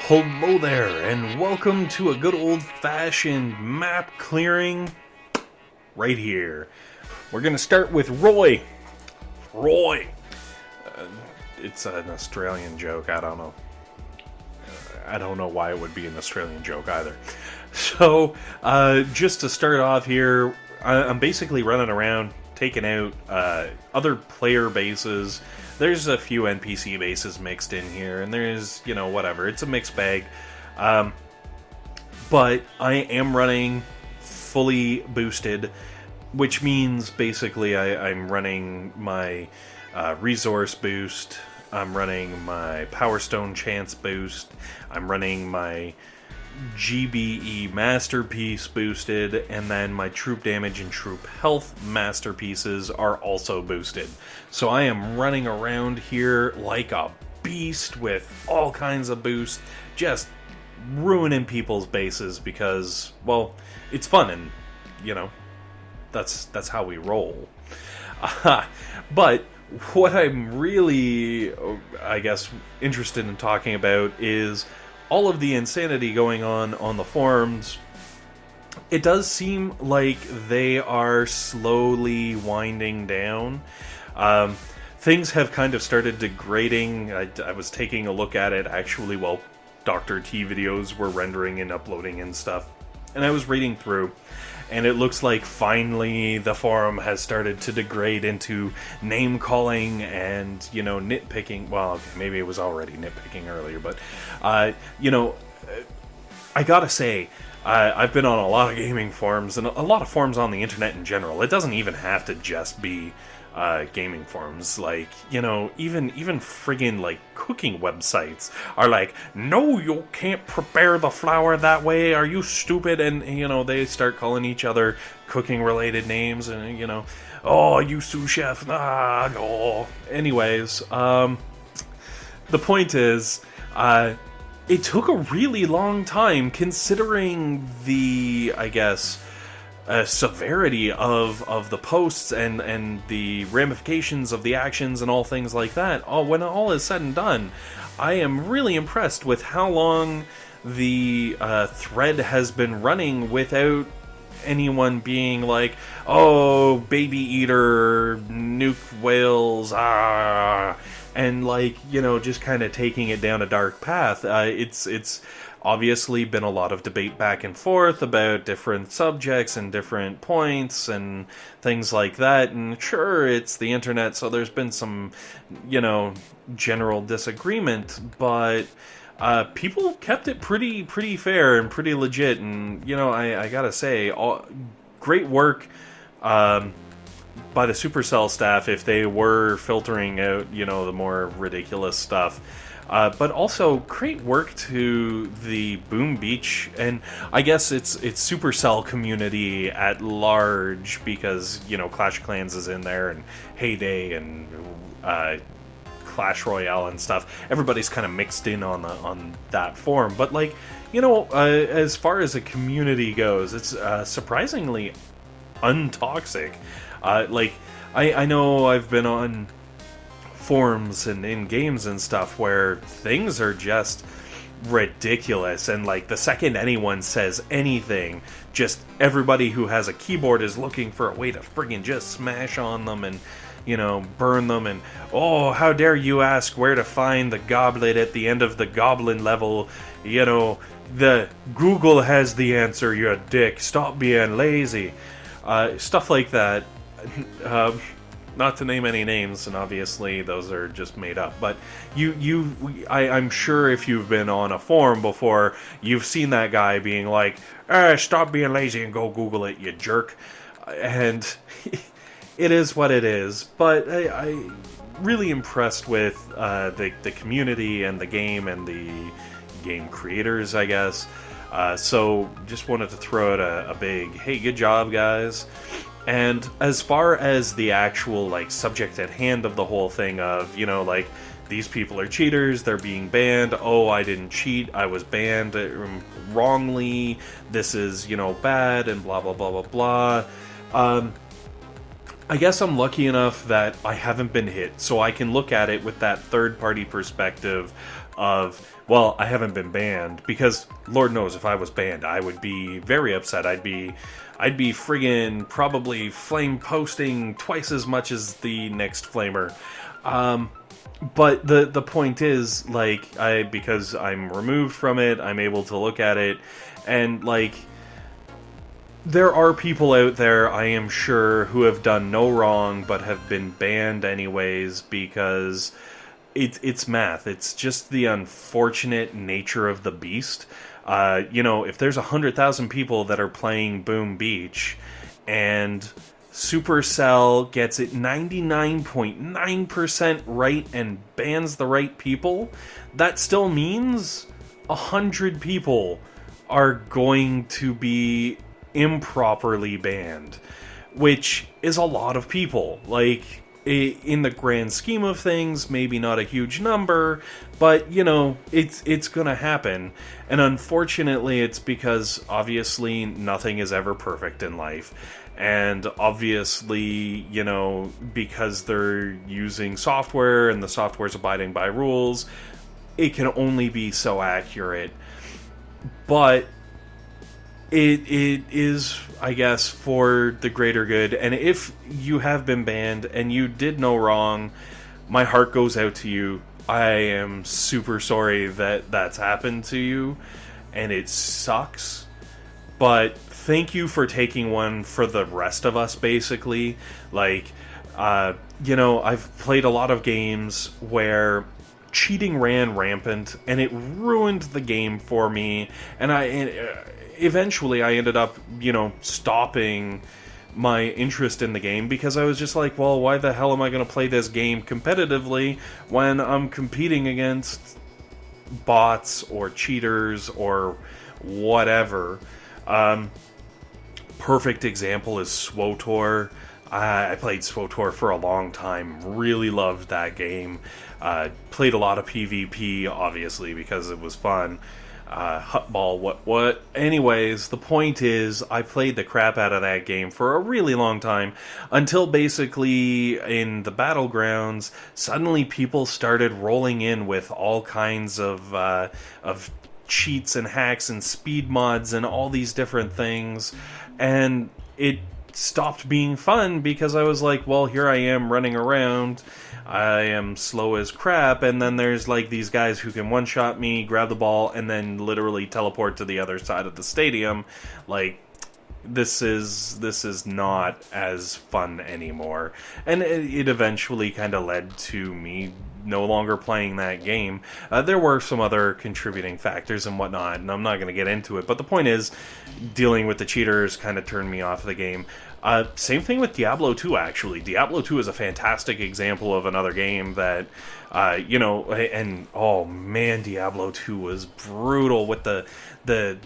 Hello there, and welcome to a good old-fashioned map clearing right here. We're going to start with Roy. Roy. It's an Australian joke, I don't know. I don't know why it would be an Australian joke either. So, just to start off here, I'm basically running around, taking out other player bases. There's a few NPC bases mixed in here, and there's, whatever. It's a mixed bag. But I am running fully boosted, which means basically I'm running my resource boost, I'm running my Power Stone chance boost, I'm running my GBE Masterpiece boosted, and then my troop damage and troop health masterpieces are also boosted. So I am running around here like a beast with all kinds of boosts, just ruining people's bases because, well, it's fun and, that's how we roll. But what I'm really, I guess, interested in talking about is all of the insanity going on the forums. It does seem like they are slowly winding down. Things have kind of started degrading. I was taking a look at it actually while Dr. T videos were rendering and uploading and stuff. And I was reading through, and it looks like finally the forum has started to degrade into name-calling and, nitpicking. Well, okay, maybe it was already nitpicking earlier, but, I gotta say, I've been on a lot of gaming forums, and a lot of forums on the internet in general. It doesn't even have to just be gaming forums. Like, even friggin' like cooking websites are like, no, you can't prepare the flour that way, are you stupid? And they start calling each other cooking related names, and oh, you sous chef, no. Anyways, the point is, it took a really long time considering the, I guess, severity of the posts and the ramifications of the actions and all things like that. When all is said and done, I am really impressed with how long the thread has been running without anyone being like, oh, baby eater, nuke whales, and just kind of taking it down a dark path. It's obviously been a lot of debate back and forth about different subjects and different points and things like that, and sure, it's the internet, so there's been some, general disagreement, but people kept it pretty fair and pretty legit, and, I gotta say, great work by the Supercell staff if they were filtering out, the more ridiculous stuff. But also, great work to the Boom Beach, and I guess it's Supercell community at large, because, Clash of Clans is in there, and Heyday, and Clash Royale and stuff. Everybody's kind of mixed in on that forum, but, as far as a community goes, it's surprisingly untoxic. I know I've been on forums and in games and stuff where things are just ridiculous, and the second anyone says anything, just everybody who has a keyboard is looking for a way to friggin' just smash on them and burn them, and oh, how dare you ask where to find the goblet at the end of the goblin level, the Google has the answer, you dick, stop being lazy, stuff like that. Not to name any names, and obviously those are just made up, but I'm sure if you've been on a forum before, you've seen that guy being like, stop being lazy and go Google it, you jerk. And it is what it is, but I really impressed with the community and the game and the game creators, I guess. So just wanted to throw out a big, hey, good job, guys. And as far as the actual, subject at hand of the whole thing of, these people are cheaters, they're being banned, oh, I didn't cheat, I was banned wrongly, this is, bad, and blah, blah, blah, blah, blah. I guess I'm lucky enough that I haven't been hit, so I can look at it with that third-party perspective of, well, I haven't been banned, because Lord knows if I was banned, I would be very upset. I'd be friggin' probably flame posting twice as much as the next flamer. But the point is, like, because I'm removed from it, I'm able to look at it, and, like, there are people out there, I am sure, who have done no wrong but have been banned anyways because it's math. It's just the unfortunate nature of the beast. If there's 100,000 people that are playing Boom Beach and Supercell gets it 99.9% right and bans the right people, that still means 100 people are going to be improperly banned, which is a lot of people. Like, in the grand scheme of things, maybe not a huge number, but it's gonna happen. And unfortunately, it's because obviously nothing is ever perfect in life, and obviously, because they're using software and the software's abiding by rules, it can only be so accurate. But it is, I guess, for the greater good. And if you have been banned and you did no wrong, my heart goes out to you. I am super sorry that that's happened to you, and it sucks. But thank you for taking one for the rest of us, basically. Like, I've played a lot of games where cheating ran rampant, and it ruined the game for me, and eventually I ended up, stopping my interest in the game because I was just like, well, why the hell am I going to play this game competitively when I'm competing against bots or cheaters or whatever? Perfect example is SWOTOR. I played SWOTOR for a long time, really loved that game. Played a lot of PvP, obviously, because it was fun. Hutball, what? Anyways, the point is, I played the crap out of that game for a really long time, until basically, in the battlegrounds, suddenly people started rolling in with all kinds of cheats and hacks and speed mods and all these different things, and it stopped being fun because I was like, well, here I am running around, I am slow as crap, and then there's like these guys who can one-shot me, grab the ball, and then literally teleport to the other side of the stadium. Like, this is not as fun anymore. And it eventually kind of led to me no longer playing that game. There were some other contributing factors and whatnot, and I'm not going to get into it, but the point is, dealing with the cheaters kind of turned me off the game. Same thing with Diablo 2, actually. Diablo 2 is a fantastic example of another game that, and oh man, Diablo 2 was brutal with the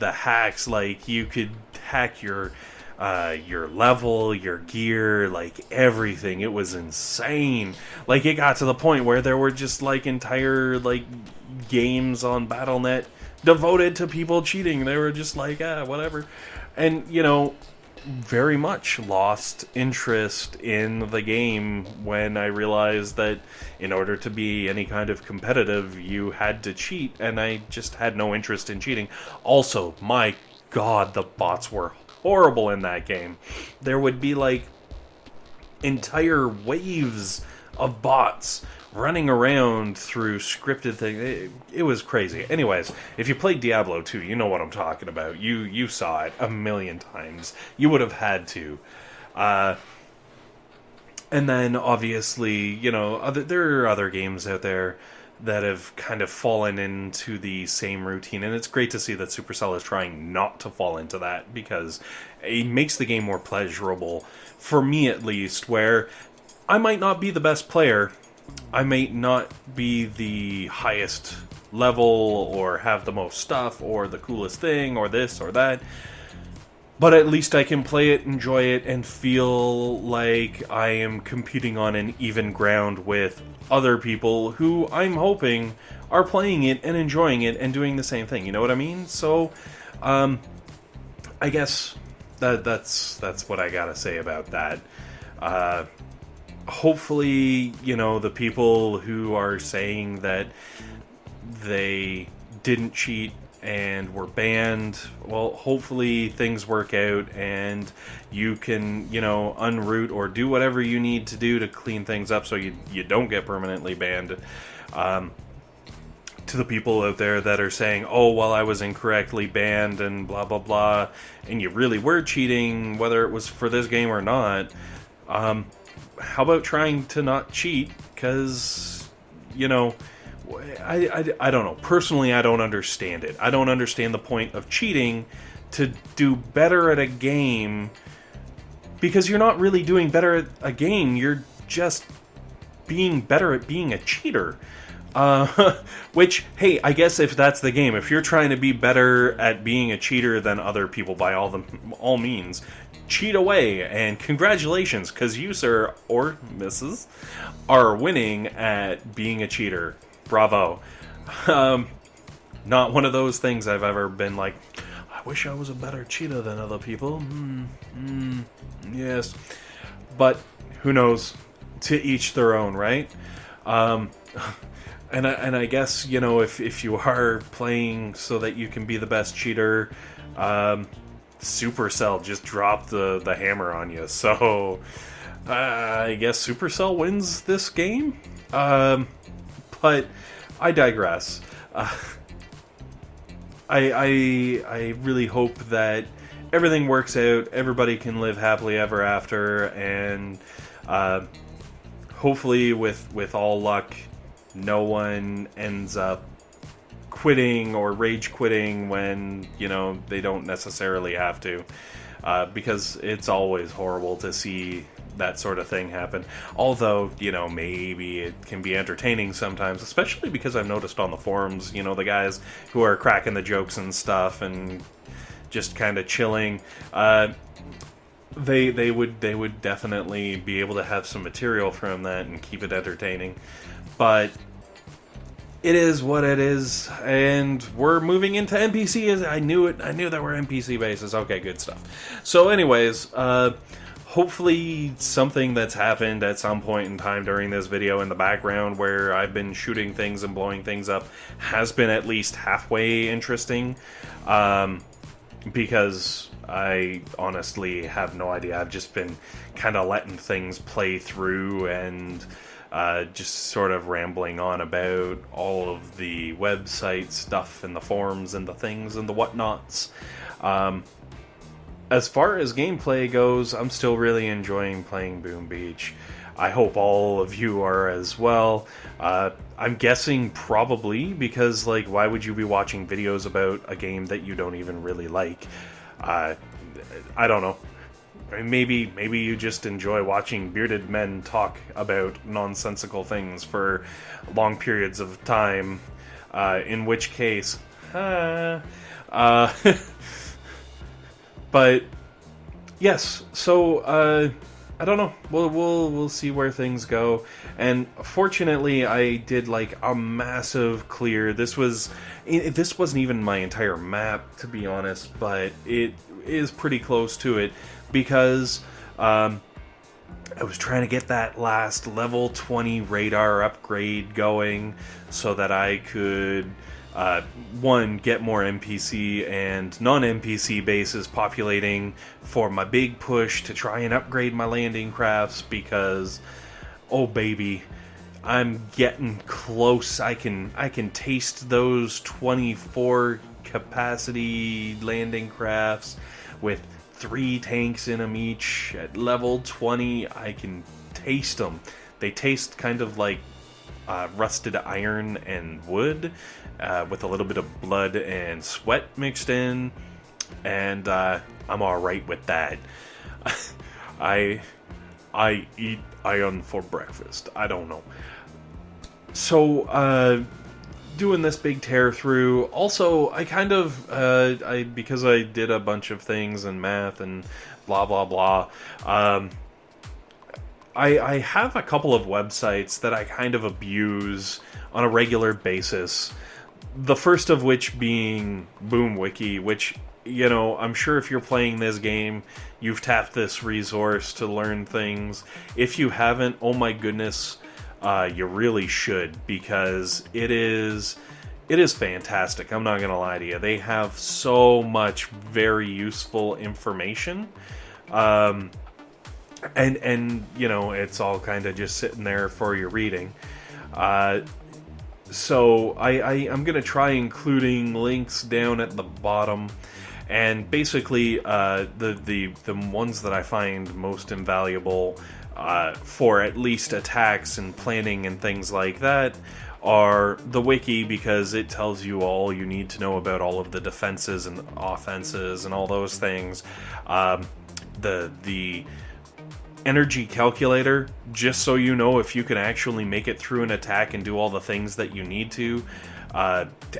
hacks. Like, you could hack your level, your gear, like everything. It was insane. Like, it got to the point where there were just like entire like games on Battle.net devoted to people cheating. They were just like, whatever. And very much lost interest in the game when I realized that in order to be any kind of competitive, you had to cheat, and I just had no interest in cheating. Also, my god, the bots were horrible in that game. There would be like entire waves of bots running around through scripted things. It was crazy. Anyways, if you played Diablo 2, you know what I'm talking about. You saw it a million times. You would have had to. And then, obviously, there are other games out there that have kind of fallen into the same routine, and it's great to see that Supercell is trying not to fall into that, because it makes the game more pleasurable, for me at least, where I might not be the best player, I may not be the highest level, or have the most stuff, or the coolest thing, or this or that, but at least I can play it, enjoy it, and feel like I am competing on an even ground with other people who I'm hoping are playing it and enjoying it and doing the same thing. You know what I mean? So, I guess that's what I gotta say about that. Hopefully, the people who are saying that they didn't cheat and were banned, well, hopefully things work out and you can, unroot or do whatever you need to do to clean things up so you don't get permanently banned. To the people out there that are saying, oh, well, I was incorrectly banned and blah, blah, blah, and you really were cheating, whether it was for this game or not, how about trying to not cheat? Because, I don't know. Personally, I don't understand it. I don't understand the point of cheating to do better at a game, because you're not really doing better at a game. You're just being better at being a cheater. Which, hey, I guess if that's the game, if you're trying to be better at being a cheater than other people, by all means, cheat away, and congratulations, because you, sir, or missus, are winning at being a cheater. Bravo. Not one of those things I've ever been like, I wish I was a better cheater than other people. Yes. But, who knows? To each their own, right? And I guess, if you are playing so that you can be the best cheater, Supercell just dropped the hammer on you. So, I guess Supercell wins this game? But I digress. I really hope that everything works out, everybody can live happily ever after, and hopefully with all luck, no one ends up quitting or rage quitting when, they don't necessarily have to. Because it's always horrible to see that sort of thing happen. Although, maybe it can be entertaining sometimes, especially because I've noticed on the forums, the guys who are cracking the jokes and stuff and just kind of chilling, they would definitely be able to have some material from that and keep it entertaining. But it is what it is, and we're moving into NPC. I knew it. I knew that we're NPC bases. Okay, good stuff. So anyways, hopefully something that's happened at some point in time during this video in the background where I've been shooting things and blowing things up has been at least halfway interesting. Because I honestly have no idea. I've just been kind of letting things play through and just sort of rambling on about all of the website stuff and the forums and the things and the whatnots. As far as gameplay goes, I'm still really enjoying playing Boom Beach. I hope all of you are as well. I'm guessing probably, because, why would you be watching videos about a game that you don't even really like? I don't know. Maybe you just enjoy watching bearded men talk about nonsensical things for long periods of time, in which case, but yes, so I don't know. We'll see where things go. And fortunately, I did a massive clear. This wasn't even my entire map, to be honest, but it is pretty close to it, because I was trying to get that last level 20 radar upgrade going so that I could, one, get more NPC and non-NPC bases populating for my big push to try and upgrade my landing crafts, because, oh baby, I'm getting close. I can taste those 24 capacity landing crafts with 3 tanks in them each at level 20. I can taste them. They taste kind of like rusted iron and wood, with a little bit of blood and sweat mixed in, and I'm alright with that. I eat iron for breakfast. I don't know. So, doing this big tear through. Also, I kind of, because I did a bunch of things and math and blah blah blah, I have a couple of websites that I kind of abuse on a regular basis. The first of which being BoomWiki, which you know, I'm sure if you're playing this game, you've tapped this resource to learn things. If you haven't, oh my goodness, you really should, because it is fantastic. I'm not gonna lie to you. They have so much very useful information, and you know, it's all kind of just sitting there for your reading. So I'm gonna try including links down at the bottom, and basically the ones that I find most invaluable for at least attacks and planning and things like that are the wiki, because it tells you all you need to know about all of the defenses and offenses and all those things. The energy calculator, just so you know if you can actually make it through an attack and do all the things that you need to.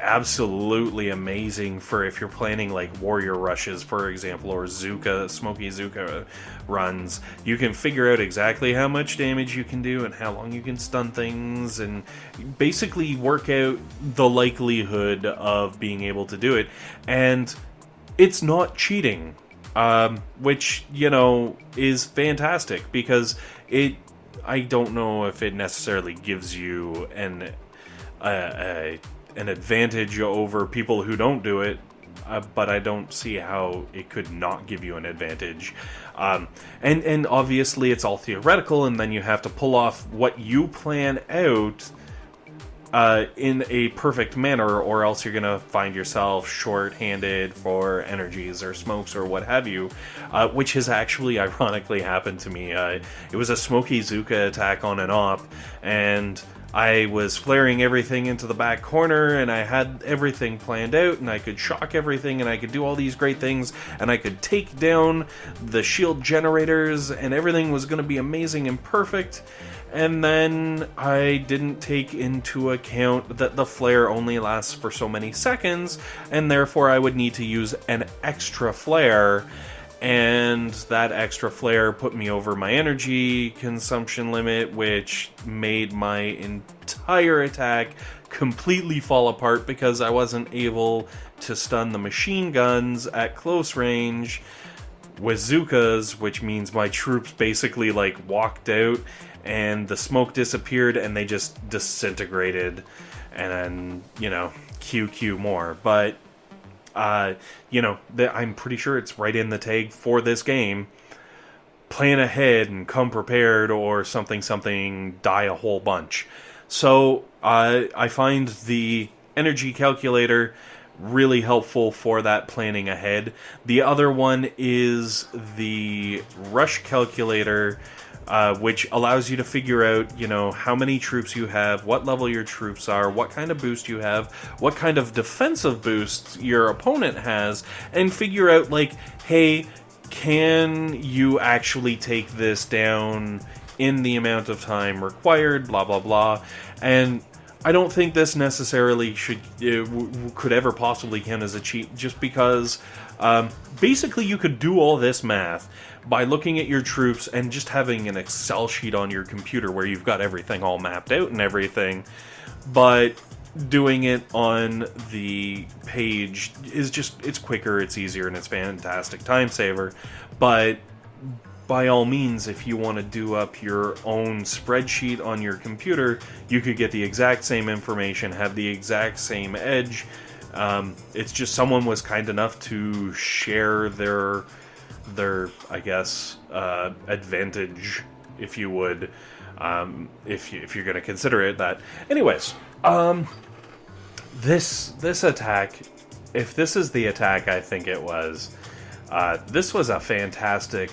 Absolutely amazing for if you're planning like warrior rushes, for example, or Zooka, smoky Zooka runs. You can figure out exactly how much damage you can do and how long you can stun things, and basically work out the likelihood of being able to do it. And it's not cheating, which, you know, is fantastic, because I don't know if it necessarily gives you an advantage over people who don't do it, but I don't see how it could not give you an advantage. And obviously it's all theoretical, and then you have to pull off what you plan out in a perfect manner, or else you're gonna find yourself short-handed for energies or smokes or what have you, which has actually ironically happened to me. It was a smoky Zooka attack on an op, and I was flaring everything into the back corner, and I had everything planned out, and I could shock everything, and I could do all these great things, and I could take down the shield generators, and everything was going to be amazing and perfect. And then I didn't take into account that the flare only lasts for so many seconds, and therefore I would need to use an extra flare. And that extra flare put me over my energy consumption limit, which made my entire attack completely fall apart, because I wasn't able to stun the machine guns at close range with Zookas, which means my troops basically like walked out and the smoke disappeared and they just disintegrated, and then, you know, QQ more. But you know, I'm pretty sure it's right in the tag for this game. Plan ahead and come prepared, or something, die a whole bunch. So I find the energy calculator really helpful for that planning ahead. The other one is the rush calculator, which allows you to figure out, you know, how many troops you have, what level your troops are, what kind of boost you have, what kind of defensive boost your opponent has, and figure out, like, hey, can you actually take this down in the amount of time required, blah, blah, blah. And I don't think this necessarily could ever possibly count as a cheat, just because basically you could do all this math by looking at your troops and just having an Excel sheet on your computer where you've got everything all mapped out and everything, but doing it on the page is just, it's quicker, it's easier, and it's fantastic time saver. But by all means, if you want to do up your own spreadsheet on your computer, you could get the exact same information, have the exact same edge. It's just someone was kind enough to share their I guess advantage, if you would, if you're going to consider it that. Anyways, this attack, if this is the attack I think it was, this was a fantastic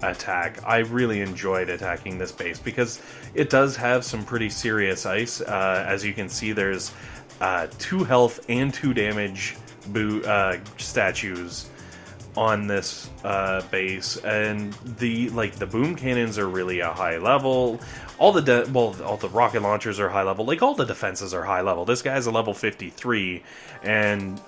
attack. I really enjoyed attacking this base because it does have some pretty serious ice. As you can see, there's 2 health and 2 damage statues on this base, and the boom cannons are really a high level. All the rocket launchers are high level. Like, all the defenses are high level. This guy's a level 53, and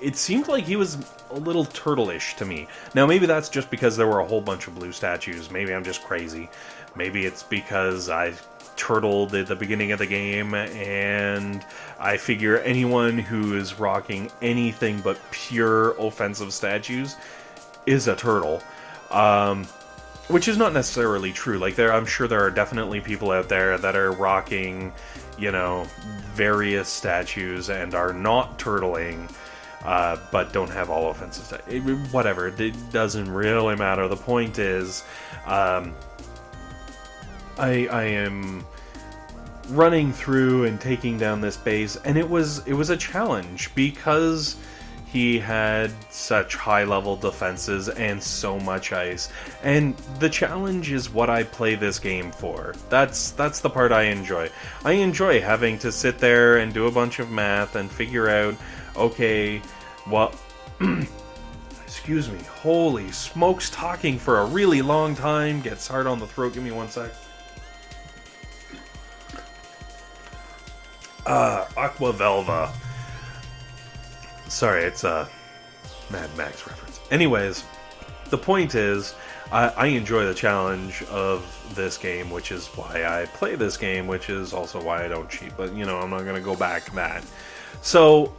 it seemed like he was a little turtle-ish to me. Now, maybe that's just because there were a whole bunch of blue statues. Maybe I'm just crazy. Maybe it's because I turtled at the beginning of the game, and I figure anyone who is rocking anything but pure offensive statues is a turtle. Which is not necessarily true. Like, I'm sure there are definitely people out there that are rocking, you know, various statues and are not turtling, but don't have all offensive stats. Whatever, it doesn't really matter. The point is, I am running through and taking down this base, and it was a challenge because he had such high-level defenses and so much ice. And the challenge is what I play this game for. That's the part I enjoy. I enjoy having to sit there and do a bunch of math and figure out, okay, well... excuse me. Holy smokes, talking for a really long time gets hard on the throat. Give me one sec. Aqua Velva. Sorry, it's a Mad Max reference. Anyways, the point is, I enjoy the challenge of this game, which is why I play this game, which is also why I don't cheat. But, you know, I'm not going to go back to that. So,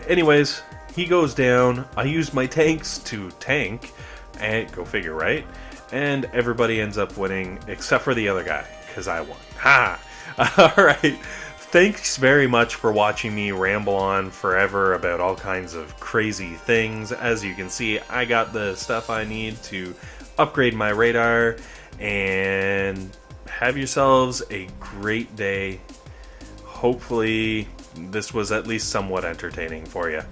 anyways, he goes down. I use my tanks to tank, and go figure, right? And everybody ends up winning, except for the other guy, because I won. Ha! Alright. Thanks very much for watching me ramble on forever about all kinds of crazy things. As you can see, I got the stuff I need to upgrade my radar, and have yourselves a great day. Hopefully, this was at least somewhat entertaining for you.